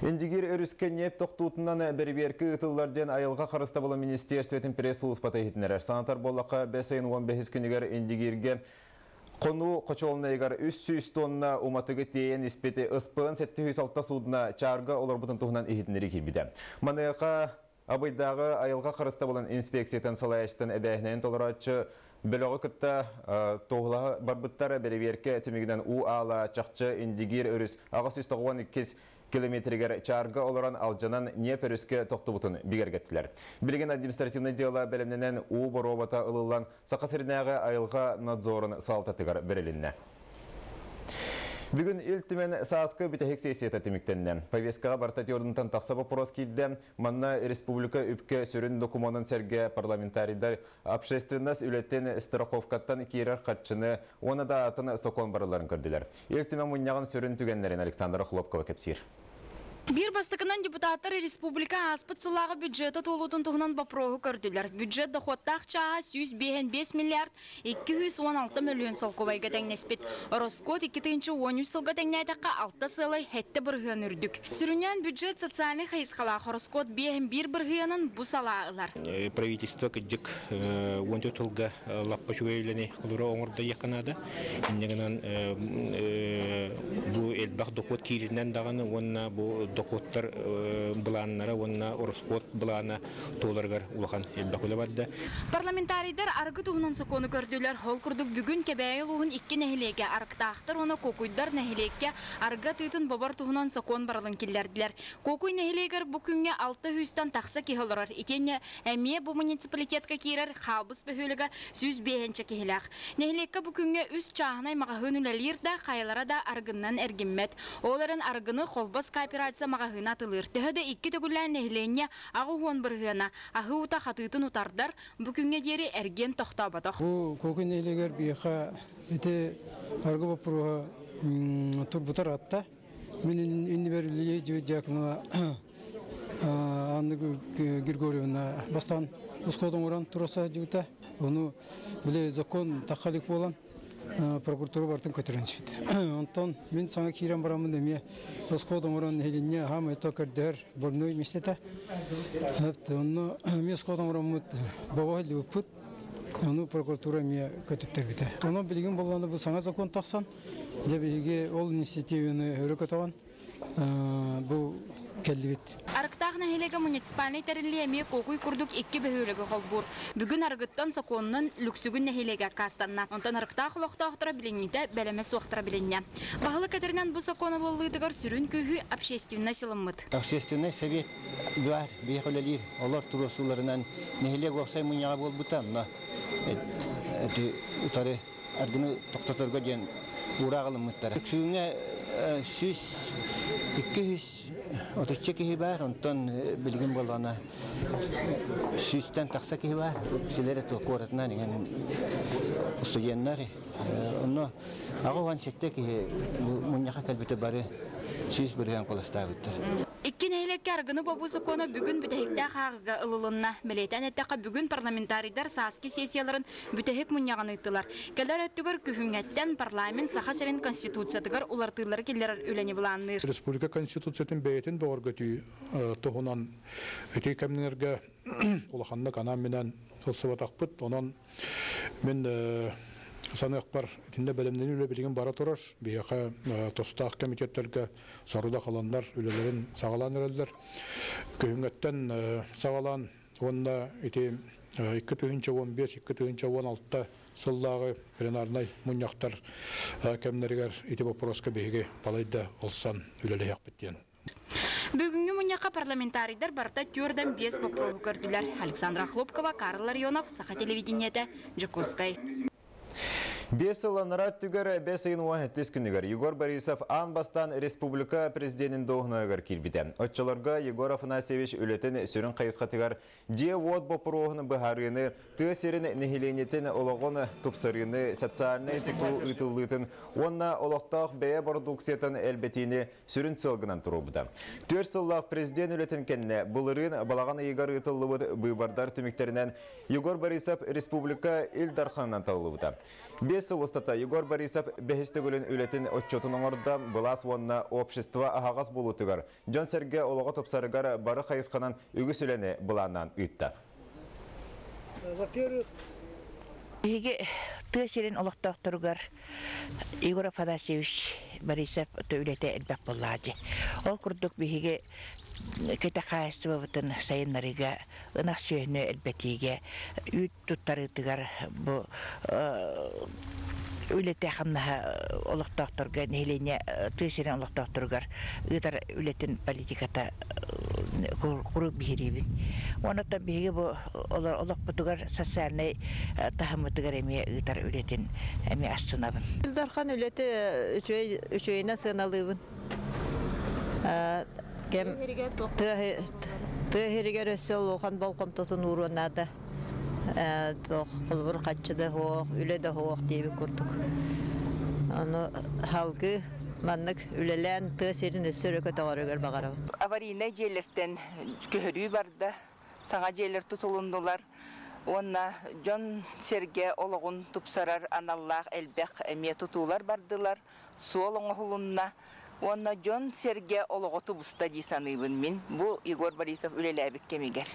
Индигир өріскен неп тоқтуытынан бәріберкі ұтыллардан айылға қарыста болы министерстветің пресс-ұлыс патайытынар. Санатар болаққа 5-15 күнігер индигирге қону қочолынайғар 300 тонна уматығы тейен іспеті ұспығын 706 судына чарга олар бұтын тұғынан ехетінері келбеді. Манайға абайдағы айылға қарыста болын инспекциятын салайыштың әбәйінен толыратшы Белоғы күтті тоғылағы барбыттары бәріберке түмігінен ала чақчы индигир өріс ағас 192 километргер чарга оларан алжанан не перүске тоқты бұтын бігергеттілер. Білген административный дела бәлімненен боробата ылылан сақасырынағы айылға надзорын салтатығар берілінне. Бүгін үлтімен саасқы бүтәхек сессията тіміктеннен. Повестkaға бартатиордынтан тақса вопрос кейді. Манна республика үпке сүрін документын сәрге парламентарийдар общественность үлеттен страховкаттан кейрер қатшыны, оны да атын сокон барыларын көрділер. Үлтімен мұнияғын сүрін түгенлерін Александр Хлопкова кепсир. Бир бастықынан депутаттар республика аспытсылағы бюджеті толудың тұғынан бапроғы көрділер. Бюджет доходтақ чаға 105 миллиард 216 миллион солковайға тәңнеспет. Роскот 2-13 сылға тәңнәйтаққа 6 сылай хәтті бірғын үрдік. Сүрінен бюджет социальный хайысқалағы Роскот 1 бірғынын бұсалағылар. Правительство кәдік 14 тұлға лаппа шуәйлені құлыра оңырда яқынады. Индегінен бұл әлбақ доход кейлінен дағаны онына бұл доходтар буланнара онна орскот булана толаргар улахан элбакулы бадда. Парламентарийдар аргы туһунан сокону көрдүлөр. Хол курдук бүгүн кебейлуун 2 нехилеге арктаахтар оны кокуйдар нехилекке арга тытын бабар туһунан сокон барылын киллердилер. Кокуй нехилегер бу күнгө 600тан такса кихолорор. Итене эмие бу муниципалитетке кирер халбыс бөһөлөгө 105 кихилак. Нехилекке бу күнгө үс чаагынай магагынылалыр да кайлара да аргыннан эргиммет. Оларын аргыны холбас кооперация магагына тылыр. Төһөдө 2 төгүллән нехиленне агуон быргына агы ута хатытын утардар бу күнгө дери эрген токтабатак. Бу кокуй нехилегер бияха бите аргы бапруга турбутар атта. Мен инде бериле жакына Анна Григорьевна бастан ускодон уран тураса жута. Оны биле закон тахалик болан прокуратура бартын көтөрөнчүт. Онтон мен саңа кирен барамын деме. Ускодон уран хелинне хам этокердер борной мистета. Оны мен ускодон уран баба лупут. Оны прокуратура мне көтөттөр бите. Оны билген болгондо бу саңа закон таксан. Дебиге ол инициативаны өрөкөтөгөн. Бу келдибит. Арктагына хелеге муниципальный терилли эме кокуй курдук 2 бөһөлөгө холбур. Бүгүн аргыттан соконнун люксүгүн нехилеге кастанна. Онтон арктаг лохтоохтора билените белемес уохтора биленне. Багылы кетеринен бу соконолулыдыгар сүрүн күйү общественный сылыммыт. Общественный совет бар бейхөлелир олар турусуларынан нехилеге оксай муняга болбутам, но эти утары аргыны токтоторго ден урагылыммыттар. Сүрүнгө 200 кихи бар, онтон билген болгона 100тан такса кихи бар. Силере то коратна деген студенттер. Онно агыган сетте ки муньяка калбите бары 100 бирген колостабыттар. Икки нехилекке аргыны бабу закону бүгүн бүтехикте хагыга ылылынна. Билетен эттеқа бүгүн парламентарийдар сааски сессияларын бүтехик муньяганы ыттылар. Келер өттүгөр күхүнгеттен парламент саха серин конституциятыгар улартыылары келлер үлени буланныр. Республика конституциятын бәйтін бөғыргөтү тоғынан өте кәмнерге улаханны канам менен ылсыбатақпыт. Онан мен санық бар тінде бәлемден үлі білген бара тұрар. Бейеқа тостақ комитеттерге саруда қаландар үлелерін сағалан өрелдер. Күйінгеттен сағалан онда 2-15-2-16 сылдағы пленарнай мұнияқтар кәмнергер ити вопроска бейге балайды олсан үлелі яқпеттен. Бүгүнгү муняка парламентарийдар барта түрден 5 вопросу көрдүлөр. Александра Хлопкова, Карл Ларионов, Саха телевидениете, Жакускай. Бесыланырат түгер 5-10 күнігер. Егор Борисов анбастан республика президентін доғынығыр келбеді. Отчыларға Егор Афанасьевич үлетін сүрін қайысқа түгер де от бопырғыны бұхарыны, түгісерін нехиленетін олығыны тұпсырыны, социальный тіку ұйтылытын, онна олықтақ бәе продукциятын әлбетіне сүрін сылғынан тұру бұда. 4 сыллақ президент үлетін кәнне бұлырын балаған Егор ұйтылы бұйбардар түміктерінен Егор Борисов республика Илдарханнан тауылы бұда. сылыстата Егор Борисов бәхістігілін үлетін отчетын оңырда бұлас онына общество ағағас болутығар. Жон Серге олығы топсарығар бары қайысқанан үгіс үлені бұланнан үйтті. Биһиги тыасерин олохтоохторугар Егор Афанасьевич Борисов төйлете элбек боллаажы. Ол курдук биһиги кете кайыстыбытын сайыннарыга ынак сүйөнү элбетиге үт туттарытыгар бу үлете хамнаха олохтоохторга нехилене тыасерин олохтоохторугар ыдар үлетин политиката куруп бихирибин. Онотта биһиги бу олохпутугар социальный тахамытыгар эми ыдар үлетин эми астынабын. Илдархан үлети үчөйүнө сыналыбын. Кем тыахиригер өссөл охан болком тотун уруунада. Тох кулбур каччыда хоох, үледе хоох дейби курдук. Аны халгы маннык үлелен тыасерин өссөрөкө тоғарыгар багарабын. Аварийный жерлерден көһөрүү барда, саңа жерлер тутулундулар. Онна Жон Серге ологун тупсарар аналлах элбек эме тутулар бардылар. Суолоңо хулунна. Онна Жон Серге ологу тубуста дисаныбын мин. Бу Егор Борисов үлелебик кемигер.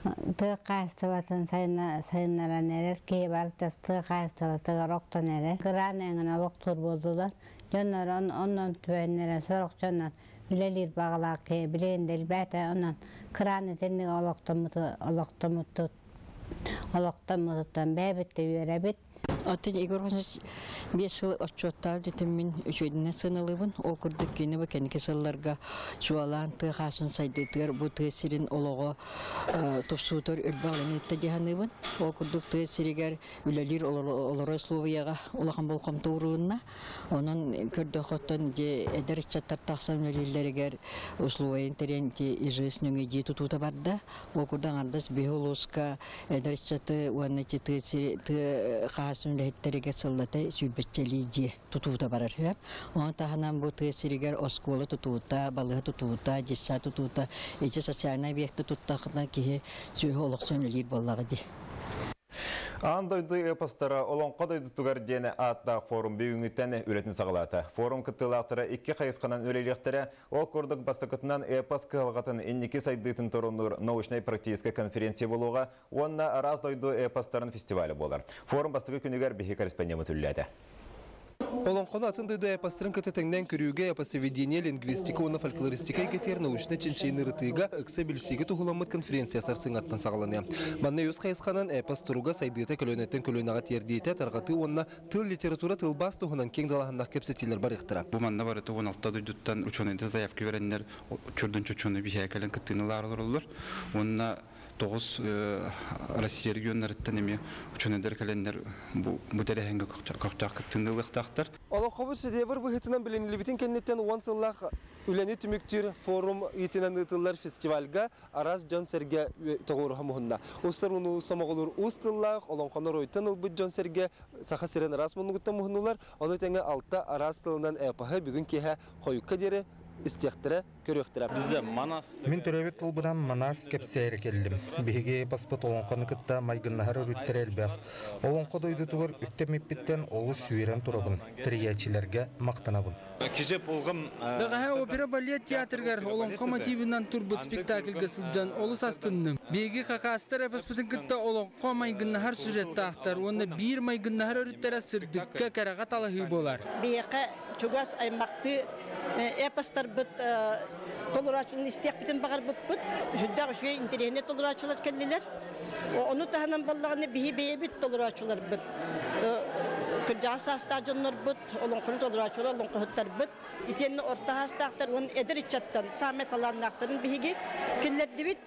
Тыqaastыбатын сайыннаран эрер, кей барытас тыqaastыбатыгар оқтон эрер. Гран эңін олықтур болдулар. Жоннар оннан түбәннерен сорок жоннар үлелер бағылақ кей білендел бәті оннан краны теннеге олықтамыттан бәбітті үйерәбет. Атын Егор Афанасьевич 5 жыл отчеттар детим мен үчөйдүнө сыналыбын. Ол курдук кени ба кеники сылларга жуалан тыхасын сайдытыр бу тысырын олого топсутор үрбалын этте жаhanыбын. Ол курдук тысырыгар үлелер олоро словияга улахан болком туурунна. Онун көрдөкөттөн же эдерчаттар таксам үлелеригер условиен теренти ижеснүнгө же тутута барда. Ол курдан ардас биолоска эдерчаты уаннати тысыры хасын леттериге сыллата сүлбетчелиже тутута барар. Он таханан бу тысырыгар оскола тутута, балыга тутута, жиса тутута, эче социальный объекты туттахна кие сүйө олоксон үлелер боллагы. Андойды эпостара олонқа дойдутугар дене атта форум бүйіңіттен үлетін сағалаты. Форум кыттылақтары 2 қайысқанан өлелектері ол көрдік бастықытынан эпос кығылғатын иннекі сайдыйтын тұрыныр научной практической конференция болуға, онна раз дойды эпостарын фестивалі болар. Форум бастығы күнігер бейі корреспондент үлләді. Олонқоны атын дойды эпостарын кытытыңнан көрүүге эпосоведение, лингвистика, оны фольклористика егетер научны ченчейны рытыға ыкса білсегі тұғыламыд конференция сарсыңаттан сағаланы. Манны өз қайысқанан эпос тұруға сайдыйта көлөнеттен көлөнаға тердейті тарғаты онына тыл литература тыл бас тұғынан кең далағындақ кепсетелер бар иқтыра. Бұл манна бары 16 дойдуттан ученыйды заявки веренлер чүрдін чүчуны бихәкәлін кыттыйнылар олар. Онына 9 Россия регионларыттан эми ученыйдар кәлендер бұл дәрәхенгі көқтақ кыттыйнылықтақтар. Олонқобы шедевр бұхытынан біленілібітін кәннеттен 10 сыллақ үләні түміктер форум етінен ұтылар фестивальға арас Жон Серге тоғырға мұхында. Остар ұны самағылыр ұстыллақ, олонқонар ойтан ұлбыт Жон Серге сақа сирен арас мұнығыттан мұхынулар, оны тәңі алта арас тылынан әпахы бүгін кеге қойыққа дері истектері көрөктірі. Мен төрөбет ұлбыдан Манас кепсәйрі келдім. Беге баспыт олонқаны күтті майгыннахар өріттер әлбәқ. Олонқы дойды тұғыр үттемеппеттен олы сүйерен тұрабын. Тіриячилерге мақтанабын. Дағаға опера балет театргар олонқы мотивінен турбыт спектакльға сылдан олыс астынным. Беге қақастыр әпаспытын күтті олонқы майгыннахар сюжетті ақтар. Оны бір майгыннахар өріттері сырдыққа кәраға талахы болар. Беге чугас аймақты эпостар бит толурачулун истек битен багар бит жүддагы шуй интернет толурачулар келдилер. Ону таханан баллаганы бихи бит толурачулар бит. Кыржаса стадионнор бит, олонкун толурачулар олонкуттар бит. Итенни орта хастактар он эдиричаттан самет аланнактарын бихиги келлерди бит.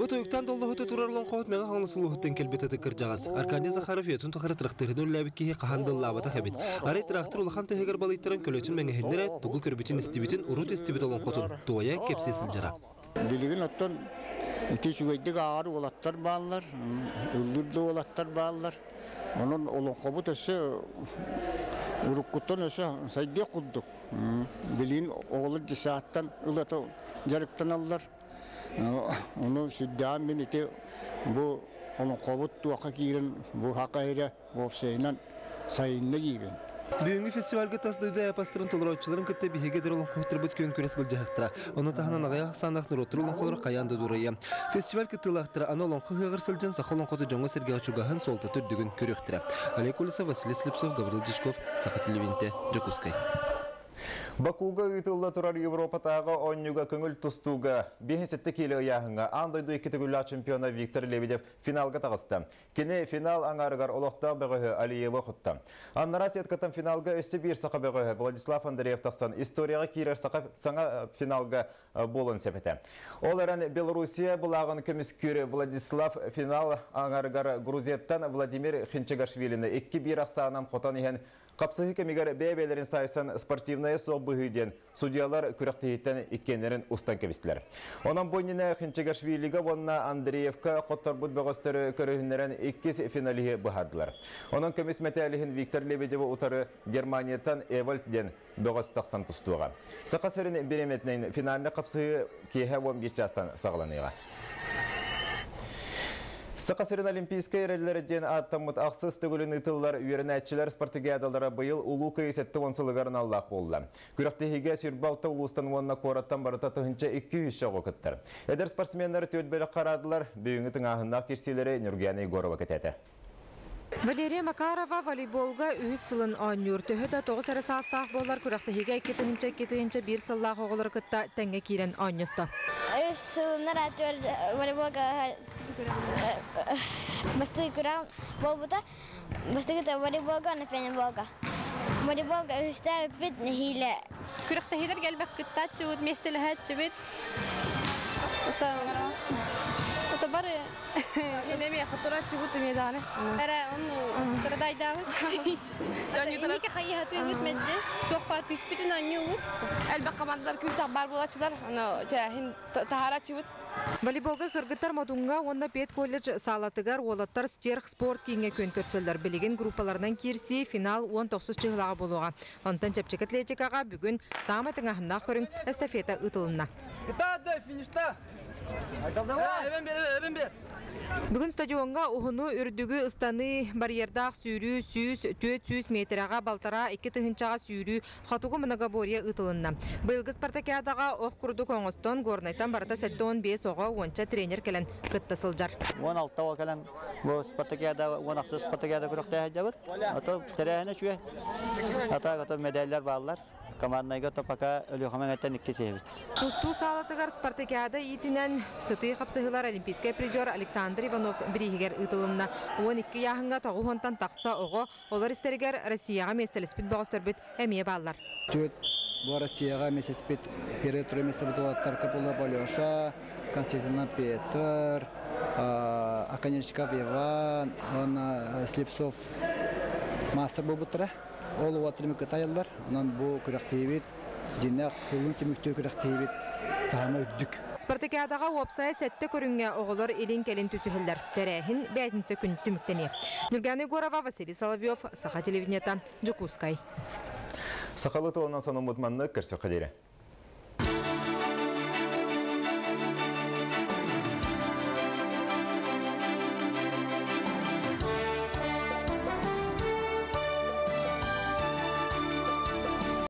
Бұл тойықтан доллығы тұрарлың қоғыт мәңі қаңлысылығыттен келбеті кіржағыз. Аркадий Захаров етін тұқары трақтырын өләбікке қағанды лабата қабет. Арай трақтыр ұлақан тәхегер балайттырын көлетін мәңі хендері тұғы көрбетін істебетін ұрут істебет олың қотын туая кепсесіл жара. Білігін оттан үте шүгейдік ағары олаттар бағылар, үлдірді олаттар бағылар. Оның олың қобыт өсі ұрыққыттан өсі сайде құддық. Білігін оғылы жесаттан ұлаты жарықтан алылар. Onu südden minite bu Onun qobut tuaqa kirin bu haqayra bopsaynan sayınna giben. Бүгінгі фестивальға тасдойда апастырын толыраучыларын күтті бігегедер олон қоқтыр бұт көн көрес білжіқтіра. Оны тағынан ағаяқ сандақ нұроттыр олон қолыр қаянды дұрайы. Фестиваль күттілақтыра аны олон қығығыр сілжен сақол олон қоты жоңы сірге ачуғағын солта түрдігін көріқтіра. Олег Кулисов, Василий Слепцов, Гаврил Дишков, Саха телевинте, Джакускай. Бакуга үтілі тұрар Европатағы онюга көңіл тұстуға 5-7 келі ұяғыңа андойды 2 түгілі чемпиона Виктор Лебедев финалға тағысты. Кені финал аңарығар олықта бұғы Алиевы құтты. Аннара сеткатан финалға өсті бір сақа бұғы Владислав Андреев тақсан историяға кейрер саңа финалға болын сепеті. Ол әрін Белоруссия бұлағын көміс көрі Владислав финал аңарығар Грузияттан Владимир Хинчегашвиліні 2-1 ақсағынан қотан еген Қапсығы кемегер бәйбәлерін сайсан спортивная соқ бұғыден судьялар күріқтейттен иккенлерін ұстан кебістілер. Онан бойніне Хинчегашвилігі онына Андреевка қоттар бұд бұғыстары көрігінлерін 2 финалігі бұғардылар. Онан көмес мәтәліғін Виктор Лебедеві ұтары Германияттан Эвальден бұғыстақсан тұстуға. Сақасырын береметінен финаліне қапсығы кейхе 15 жастан сағыланыға. Сақасырын олимпийскай әрелерден аттамыт ақсыз түгілін ұтылар үйерінәтчілер спартигиадалары бұйыл ұлу көйсетті онсылығарын Аллах болды. Күріқтігіге сүрбалта ұлыстан онына қораттан барыта тұхынша 200 шағы күттір. Әдір спортсменлер төтбелі қарадылар, бүйіңітің ағынақ керсилері Нұргияны Егорова кетеді. Валерия Макарова волейболга үз сылын анюр төһөдө 9 әрі састақ болар күріқтігіге 2-1 сыллақ оғылыр күтті тәңге кейрен анюсты. Үз сылынар әтір волейболга басты күрам бол бұта, басты күті волейболга, напәне болга. Волейболга үсті өппет нәхейлі. Күріқтігілер gəlбәк күтті әтчі местелі әтчі бет. Бары енеме қатырат жүгіті меданы. Әрі оны сұрадайдағы. Неке қайығаты өт мәдже. Тоқпар пүспетін әне ұлыт. Әлбәк қамандылар күлсақ бар болачылар. Тахарат жүгіт. Волейболға кыргыттар мадунга онна пет колледж салатыгар олаттар стерх спорт кейінге көн көрсөлдер. Білеген группаларынан керси финал 19 чығылаға болуға. Онтан чәпчек атлетикаға бүгін самайтың ағынақ көрін эстафета ұтылына. Бүгін стадионға ұғыну үрдігі ұстаны барьердақ сүйрі 100-400 метраға балтара 2 тұхынчаға сүйрі қатуғы мұнағабория ұтылынна. Бұйылғы спартакиадаға оқ күрді коңыстон горнайтан барата 7-15 оға онша тренер кәлін күтті сылжар. 16 оға кәлін бұл спартакиада, 16 спартакиада күріқті әжабыд. Ото тәрәхіні шүйе. Ата медаллер бағылар. Командайга топака өлөхөмөн аттан 2 себит. Тусту салатыгар спартакиада итинен сыты хапсыгылар олимпийский призер Александр Иванов биригер ытылынна 12 яһынга тогуһонтан тақса ого олар истергер Россияга местелеспит богостөрбүт эмие баллар. Төт бу Россияга местелеспит перетре местелеспит болаттар Капула Полёша, Константин Петр, Аканечков Иван, Слепцов мастер болбутра. Ол уатырмы кытайылар, онан бу күрәктейбит, динақ хулун темүктөр күрәктейбит, тағама үддік. Спартакиадаға опсай сәтті көрінге оғылар елін кәлін түсіхілдер. Тәрәхін бәйтінсі күн түміктені. Нұрганы Горова, Василий Соловьев, Саха телевидениета, Джакускай. Сақалы тылынан санымыдманны көрсі қадері.